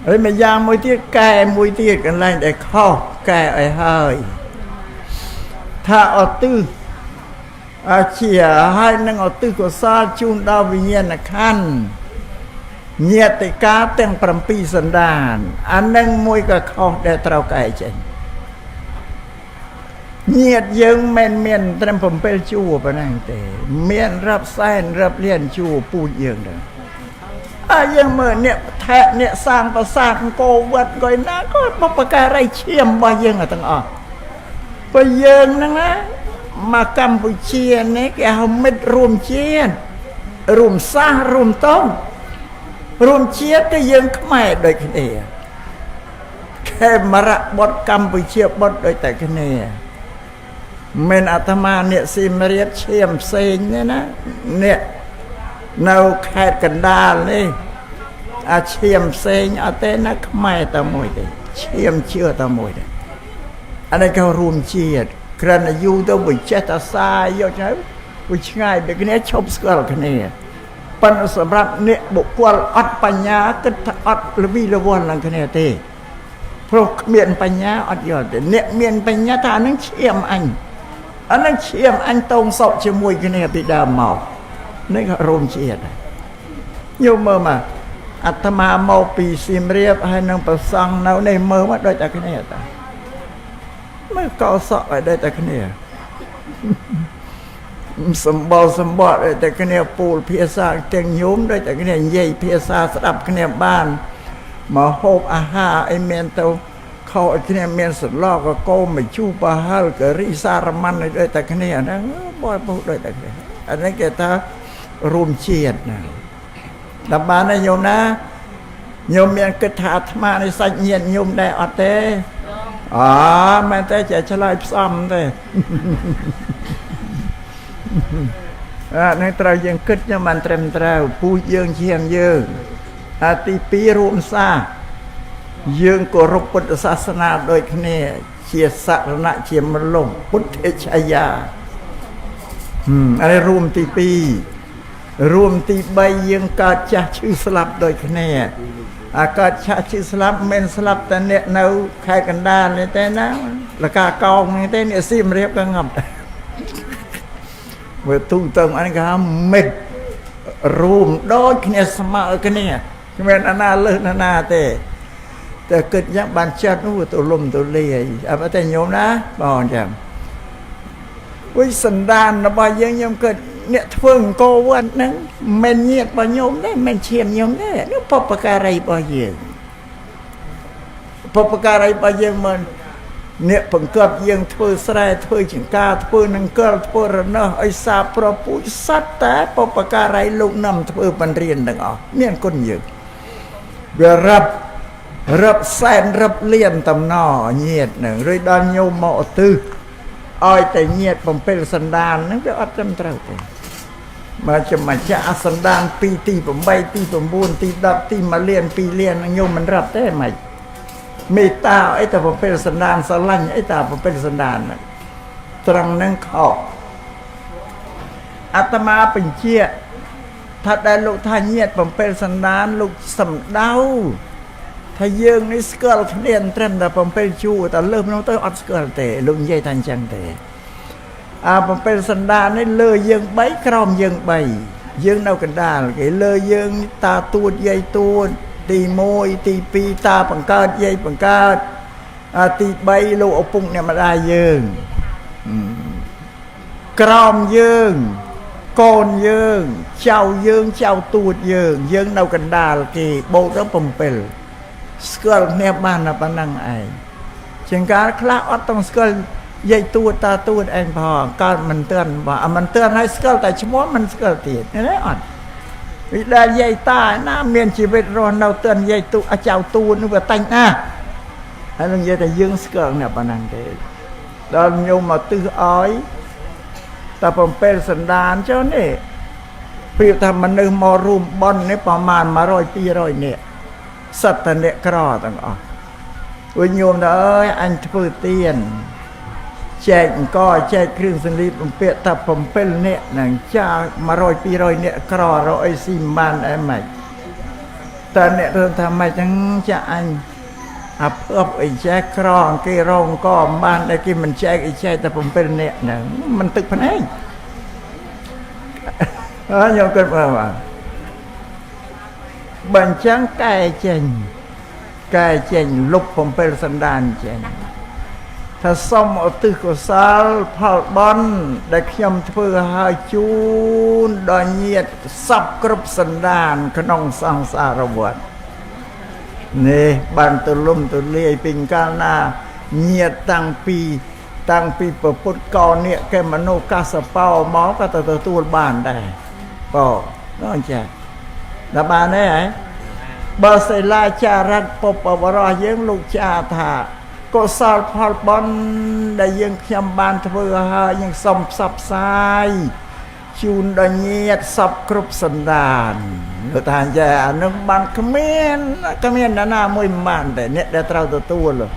ហើយម្យ៉ាងមួយទៀតកែមួយទៀតកន្លែងដែលខុសកែឲ្យហើយថាអត់ទិសជាហើយនឹងអត់ទិសកុសលជូនដល់វិញ្ញាណក្ខន្ធញាតិកាទាំង7សន្តានអានឹងមួយក៏ខុសដែលត្រូវកែចេញញាតិយើងមិនមានត្រឹម7ជួរប៉ុណ្ណឹងទេមានរាប់សែនរាប់លានជួរពូជយើងដែរយើងមើលអ្នកថែអ្នកសាងប្រាសាទអង្គរវត្តក៏ណាក៏បបការីឈាមរបស់យើងទាំងអស់ព្រោះយើងហ្នឹងណាមកកម្ពុជានេះគេហៅមិត្តរួមជាតិរួមសាសរួមតងរួមជាតិទៅយើងខ្មែរដូចគ្នាខេមរៈបុត្រកម្ពុជាបុត្រដូចតែគ្នាមិនអាត្មាអ្នកសៀមរាបឈាមផ្សេងទេណាអ្នកនៅខេត្តកណ្ដាលនេះអាឈាមផ្សេងអត់ទេណាខ្មែរតែមួយទេឈាមជឿតែមួយទេអានេះគេរួមជាតិគ្រាន់តែយូរទៅវាចេះតែសាយយកទៅវាឆ្ងាយពីគ្នាឈប់ស្គាល់គ្នាប៉ុន្តែសម្រាប់អ្នកបុគ្គលអត់បញ្ញាគិតថាអត់ល្វីល្វល់នឹងគ្នាទេព្រោះគ្មានបញ្ញាអត់យល់ទេអ្នកមានបញ្ញាថាអានឹងឈាមអញអានឹងឈាមអញតងសក់ជាមួយគ្នាពីដើមមកនេះក៏រួមជាតិញោមមើលមកអាត្មាមកពីសៀមរាបហើយនឹងប្រសង់នៅនេះមើលមកដូចតែគ្នាតាមើលកោសក់ឲ្យដូចតែគ្នាសម្បល់ដូចតែគ្នាពូលភាសាទាំងញោមដូចតែគ្នានិយាយភាសាស្ដាប់គ្នាបានមកហូបអាហារអីមានទៅខោឲ្យគ្នាមានសឡកកោមជូបហលករីសារ៉ាម៉ាន់ដូចតែគ្នាហ្នឹងបងពុះដូចតែគ្នាអានេះគេថារួមជាតិណាដល់បានហើយញោមណាញោមមានគិតថាអាត្មានេះសាច់ញាតិញោមដែរអត់ទេមែនទេចេះឆ្លើយផ្សំទេនេះត្រូវយើងគិតញោមបានត្រឹមត្រូវពូជយើងជាងយើងទី2រួមសាយើងគោរពពុទ្ធសាសនាដូចគ្នាជាសរណៈជាមលងពុទ្ធិឆាយាអានេះរួមទី2រួមទី3យើងកើតចាស់ឈឺស្លាប់ដូចគ្នាកើតចាស់ឈឺស្លាប់មិនស្លាប់តែអ្នកនៅខេត្តកណ្ដាលនេះទេណាលកាកោងនេះទេអ្នកសៀមរាបក៏ងាប់ដែរមើលទូទៅអានេះគេហៅមិត្តរួមដូចគ្នាស្មើគ្នាគ្មានអាណាលើសណាទេតែគិតយ៉ាងបានចាត់នោះទូលំទូលាយអត់តែញោមណាបងចាំវិសន្តានរបស់យើងខ្ញុំគិតអ្នកធ្វើអង្គរវត្តហ្នឹងមិនញាតិរបស់ញោមទេមិនឈាមញោមទេនេះបបការីរបស់យើងបបការីរបស់យើងមិនអ្នកបង្កើតយើងធ្វើស្រែធ្វើចង្ការធ្វើនឹងកិលធ្វើរណោះឲ្យសាប្រពូជសត្វតែបបការីលោកនាំធ្វើបញ្រៀនទាំងអស់មានគុណយើងវារាប់សែនរាប់លានតំណញាតិនឹងរួចដល់ញោមមកឧទ្ទិសឲ្យតែញាតិ7សន្តានហ្នឹងវាអត់ត្រឹមត្រូវទេមកចាំមកចាក់សន្តាន2ទី8ទី9ទី10ទី1លាន2លានញោមមិនរាប់ទេមិនមេត្តាអីតែ7សន្តានស្រឡាញ់អីតែ7សន្តានត្រង់ហ្នឹងខុសអាត្មាបញ្ជាក់ថាដែលលោកថាញាតិ7សន្តានលោកសំដៅថាយើងនេះស្គាល់គ្នាត្រឹមតែ7ជួរតែលើក្នុងទៅអត់ស្គាល់ទេលោកនិយាយថាអញ្ចឹងទេ7សន្តាននេះលើយើង3ក្រោមយើង3យើងនៅកណ្ដាលគេលើយើងតាទួតយាយទួតទី1ទី2តាបង្កើតយាយបង្កើតទី3លោកឪពុកអ្នកម្ដាយយើងក្រោមយើងកូនយើងចៅយើងចៅទួតយើងនៅកណ្ដាលគេបូកទៅ7ស្គាល់គ្នាបានតែប៉ុណ្ណឹងឯងជាងការខ្លះអត់ต้องស្គាល់យាយទួតតាទួតឯងផងកើតមិនទាន់បើមិនទាន់ឲ្យស្គាល់តែឈ្មោះមិនស្គាល់ទៀតណាអត់វិដាយាយតាណាមានជីវិតរស់នៅទាន់យាយទួតចៅទួតនោះវាតាញ់ណាហើយនឹងនិយាយតែយើងស្គាល់គ្នាប៉ុណ្ណឹងទេដល់ញោមមកទិសឲ្យតែ7សន្តានចុះនេះព្រៀបថាមនុស្សមករួមបន់នេះប្រមាណ100 200នាក់សត្វតអ្នកក្រទាំងអស់វិញញោមទៅអើយអញធ្វើទៀនចែកអង្គចែកគ្រឿងសង្លៀកបំពាក់តែ7នាក់នឹងចា100 200នាក់ក្ររកអីស៊ីមិនបានអីមិន แต่เนี่ยเรื่องทำไมจังจะอันเพื่อไอ้แจ๊ครองกี่รองก็บ้านได้กี่มันแจ๊กไอ้แจ๊แต่ผมเป็นเนี่ยนะมันตึกพันเองโยมเกิดมาว่าบัญชังกายเจนลุกผมเป็นสันดานเจนถ้าซ่อมเอาตึกก็ซาลพอลบอนได้ขยมเพื่อหาจูนดอยเงียดซับกรุบสันดานขนองสังสารวัฏนี่บ้านตุลุ่มตุเลียปิงกาหน้าเงียดตั้งปีประพุทธก่อนเนี่ยแกมโนกาสเป้าหมอก็ตัวบ้านได้ก็น้องจ้ะแล้วบ้านไหนบาสิลาจารัตปปวรยังลูกชาธาก็สารพอลบอนได้ยังขยมบ้านเพื่อหายังสมสับสายจูนดอยเงียดซับกรุบสันดานเราทานใจนึกบ้านขมิ้นหน้ามวยมันแต่เนี่ยได้เท่าตัวเลย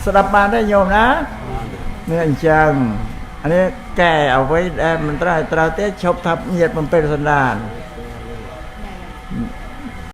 สลับมาได้โยมนะเนื่องจังอันนี้แก่เอาไว้ได้มันตราเตะชบทับเงียดมันเป็นสันดาน